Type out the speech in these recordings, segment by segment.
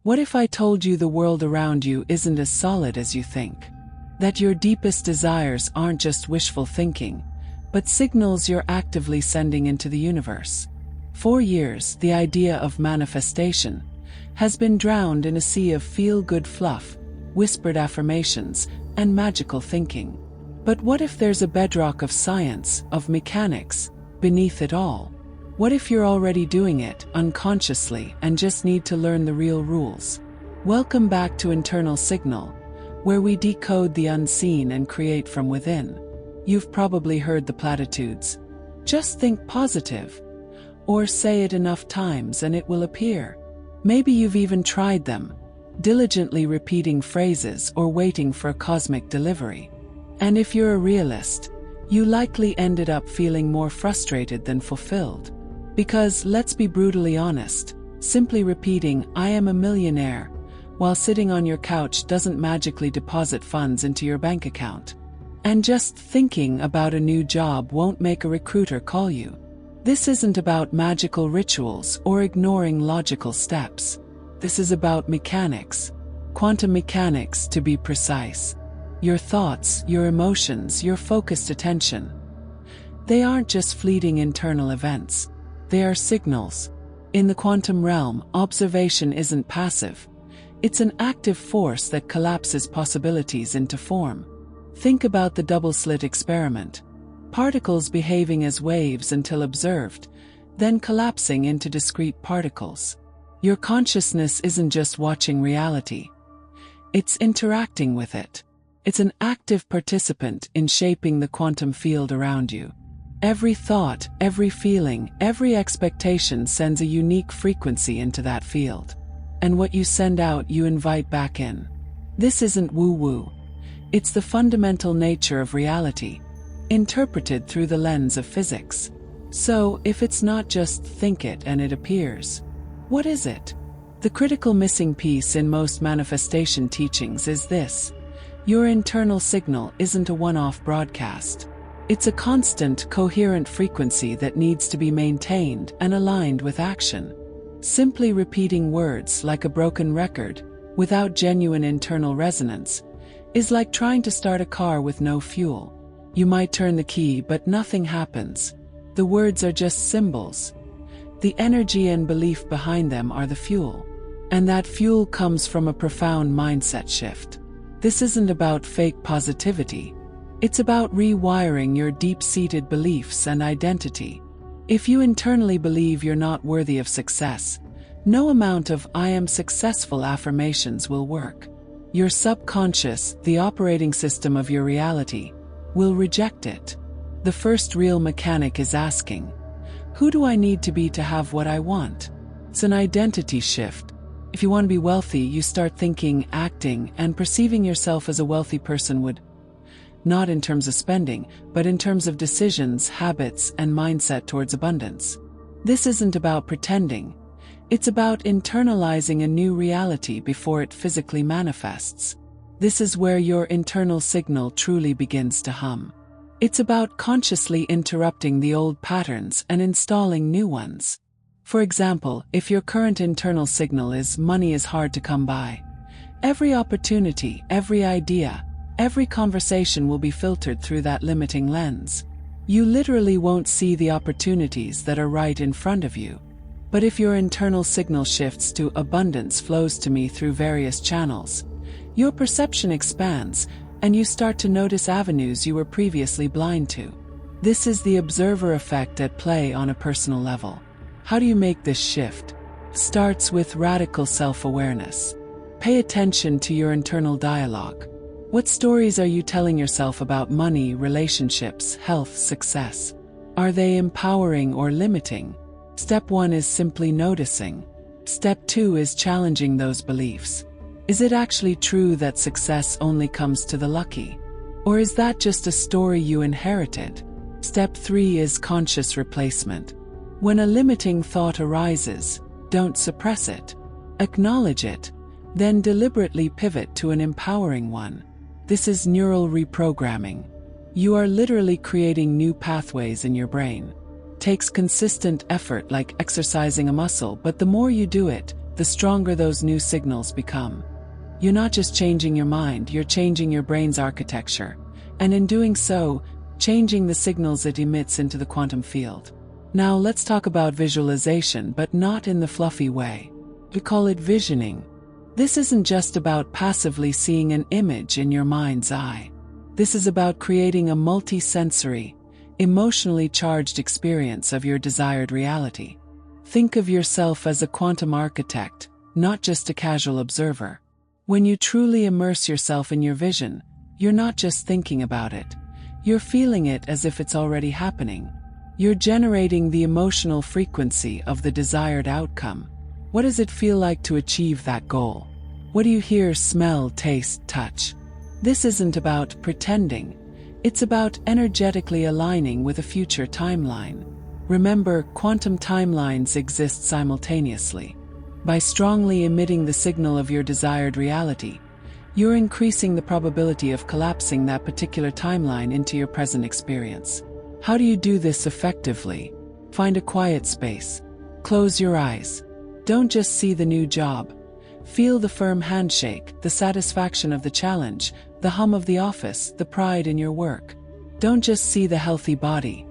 What if I told you the world around you isn't as solid as you think? That your deepest desires aren't just wishful thinking, but signals you're actively sending into the universe? For years, the idea of manifestation has been drowned in a sea of feel-good fluff, whispered affirmations, and magical thinking. But what if there's a bedrock of science, of mechanics, beneath it all? What if you're already doing it, unconsciously, and just need to learn the real rules? Welcome back to Internal Signal, where we decode the unseen and create from within. You've probably heard the platitudes. Just think positive. Or say it enough times and it will appear. Maybe you've even tried them, diligently repeating phrases or waiting for a cosmic delivery. And if you're a realist, you likely ended up feeling more frustrated than fulfilled. Because, let's be brutally honest, simply repeating, "I am a millionaire," while sitting on your couch doesn't magically deposit funds into your bank account. And just thinking about a new job won't make a recruiter call you. This isn't about magical rituals or ignoring logical steps. This is about mechanics. Quantum mechanics, to be precise. Your thoughts, your emotions, your focused attention. They aren't just fleeting internal events. They are signals. In the quantum realm, observation isn't passive. It's an active force that collapses possibilities into form. Think about the double-slit experiment. Particles behaving as waves until observed, then collapsing into discrete particles. Your consciousness isn't just watching reality. It's interacting with it. It's an active participant in shaping the quantum field around you. Every thought, every feeling, every expectation sends a unique frequency into that field. And what you send out, you invite back in. This isn't woo-woo. It's the fundamental nature of reality, interpreted through the lens of physics. So, if it's not just think it and it appears, what is it? The critical missing piece in most manifestation teachings is this: your internal signal isn't a one-off broadcast. It's a constant, coherent frequency that needs to be maintained and aligned with action. Simply repeating words like a broken record, without genuine internal resonance, is like trying to start a car with no fuel. You might turn the key, but nothing happens. The words are just symbols. The energy and belief behind them are the fuel. And that fuel comes from a profound mindset shift. This isn't about fake positivity. It's about rewiring your deep-seated beliefs and identity. If you internally believe you're not worthy of success, no amount of "I am successful" affirmations will work. Your subconscious, the operating system of your reality, will reject it. The first real mechanic is asking, who do I need to be to have what I want? It's an identity shift. If you want to be wealthy, you start thinking, acting, and perceiving yourself as a wealthy person would. Not in terms of spending, but in terms of decisions, habits, and mindset towards abundance. This isn't about pretending. It's about internalizing a new reality before it physically manifests. This is where your internal signal truly begins to hum. It's about consciously interrupting the old patterns and installing new ones. For example, if your current internal signal is "money is hard to come by," every opportunity, every idea, every conversation will be filtered through that limiting lens. You literally won't see the opportunities that are right in front of you. But if your internal signal shifts to "abundance flows to me through various channels," your perception expands, and you start to notice avenues you were previously blind to. This is the observer effect at play on a personal level. How do you make this shift? Starts with radical self-awareness. Pay attention to your internal dialogue. What stories are you telling yourself about money, relationships, health, success? Are they empowering or limiting? Step 1 is simply noticing. Step 2 is challenging those beliefs. Is it actually true that success only comes to the lucky? Or is that just a story you inherited? Step 3 is conscious replacement. When a limiting thought arises, don't suppress it. Acknowledge it, then deliberately pivot to an empowering one. This is neural reprogramming. You are literally creating new pathways in your brain. Takes consistent effort like exercising a muscle, but the more you do it, the stronger those new signals become. You're not just changing your mind, you're changing your brain's architecture, and in doing so, changing the signals it emits into the quantum field. Now let's talk about visualization, but not in the fluffy way. We call it visioning. This isn't just about passively seeing an image in your mind's eye. This is about creating a multi-sensory, emotionally charged experience of your desired reality. Think of yourself as a quantum architect, not just a casual observer. When you truly immerse yourself in your vision, you're not just thinking about it. You're feeling it as if it's already happening. You're generating the emotional frequency of the desired outcome. What does it feel like to achieve that goal? What do you hear, smell, taste, touch? This isn't about pretending. It's about energetically aligning with a future timeline. Remember, quantum timelines exist simultaneously. By strongly emitting the signal of your desired reality, you're increasing the probability of collapsing that particular timeline into your present experience. How do you do this effectively? Find a quiet space. Close your eyes. Don't just see the new job. Feel the firm handshake, the satisfaction of the challenge, the hum of the office, the pride in your work. Don't just see the healthy body.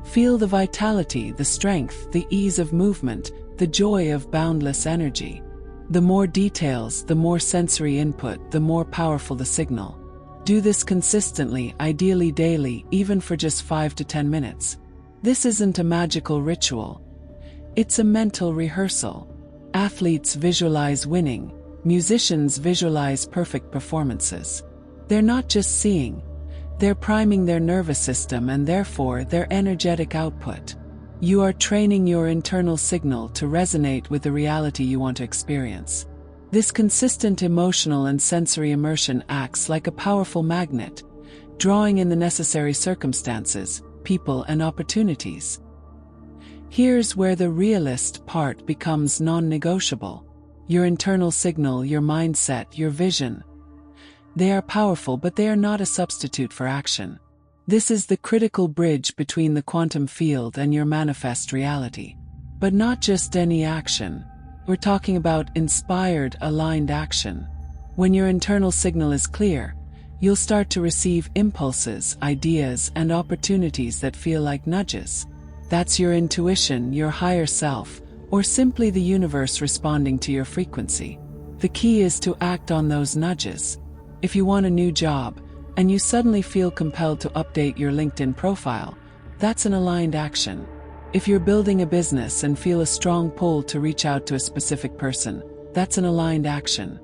Feel the vitality, the strength, the ease of movement, the joy of boundless energy. The more details, the more sensory input, the more powerful the signal. Do this consistently, ideally daily, even for just 5 to 10 minutes. This isn't a magical ritual. It's a mental rehearsal. Athletes visualize winning. Musicians visualize perfect performances. They're not just seeing. They're priming their nervous system and therefore their energetic output. You are training your internal signal to resonate with the reality you want to experience. This consistent emotional and sensory immersion acts like a powerful magnet, drawing in the necessary circumstances, people, and opportunities. Here's where the realist part becomes non-negotiable. Your internal signal, your mindset, your vision. They are powerful, but they are not a substitute for action. This is the critical bridge between the quantum field and your manifest reality. But not just any action. We're talking about inspired, aligned action. When your internal signal is clear, you'll start to receive impulses, ideas, and opportunities that feel like nudges. That's your intuition, your higher self, or simply the universe responding to your frequency. The key is to act on those nudges. If you want a new job, and you suddenly feel compelled to update your LinkedIn profile, that's an aligned action. If you're building a business and feel a strong pull to reach out to a specific person, that's an aligned action.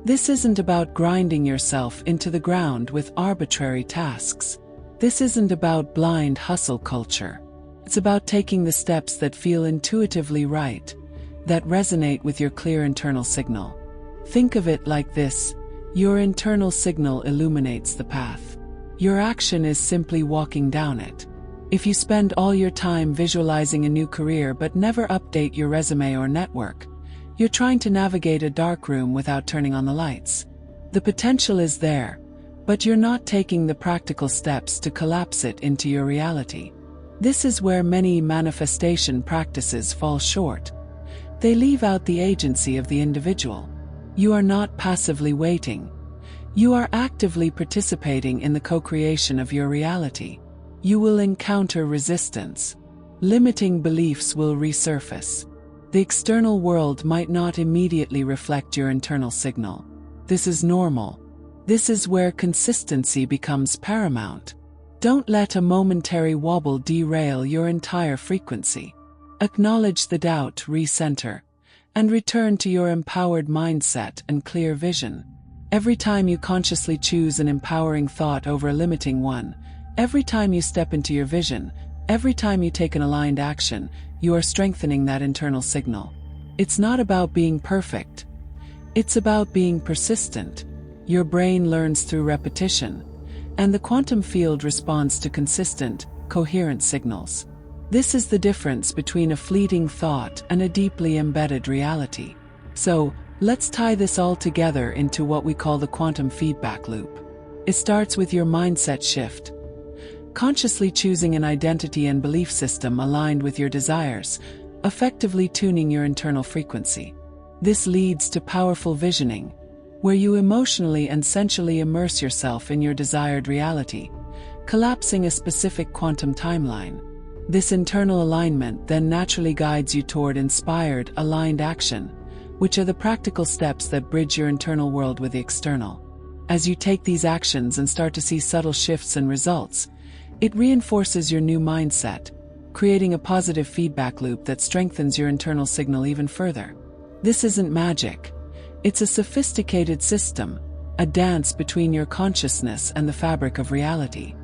This isn't about grinding yourself into the ground with arbitrary tasks. This isn't about blind hustle culture. It's about taking the steps that feel intuitively right, that resonate with your clear internal signal. Think of it like this: your internal signal illuminates the path. Your action is simply walking down it. If you spend all your time visualizing a new career but never update your resume or network, you're trying to navigate a dark room without turning on the lights. The potential is there, but you're not taking the practical steps to collapse it into your reality. This is where many manifestation practices fall short. They leave out the agency of the individual. You are not passively waiting. You are actively participating in the co-creation of your reality. You will encounter resistance. Limiting beliefs will resurface. The external world might not immediately reflect your internal signal. This is normal. This is where consistency becomes paramount. Don't let a momentary wobble derail your entire frequency. Acknowledge the doubt, recenter, and return to your empowered mindset and clear vision. Every time you consciously choose an empowering thought over a limiting one, every time you step into your vision, every time you take an aligned action, you are strengthening that internal signal. It's not about being perfect. It's about being persistent. Your brain learns through repetition, and the quantum field responds to consistent, coherent signals. This is the difference between a fleeting thought and a deeply embedded reality. So, let's tie this all together into what we call the quantum feedback loop. It starts with your mindset shift. Consciously choosing an identity and belief system aligned with your desires, effectively tuning your internal frequency. This leads to powerful visioning, where you emotionally and sensually immerse yourself in your desired reality, collapsing a specific quantum timeline. This internal alignment then naturally guides you toward inspired, aligned action, which are the practical steps that bridge your internal world with the external. As you take these actions and start to see subtle shifts and results, it reinforces your new mindset, creating a positive feedback loop that strengthens your internal signal even further. This isn't magic. It's a sophisticated system, a dance between your consciousness and the fabric of reality.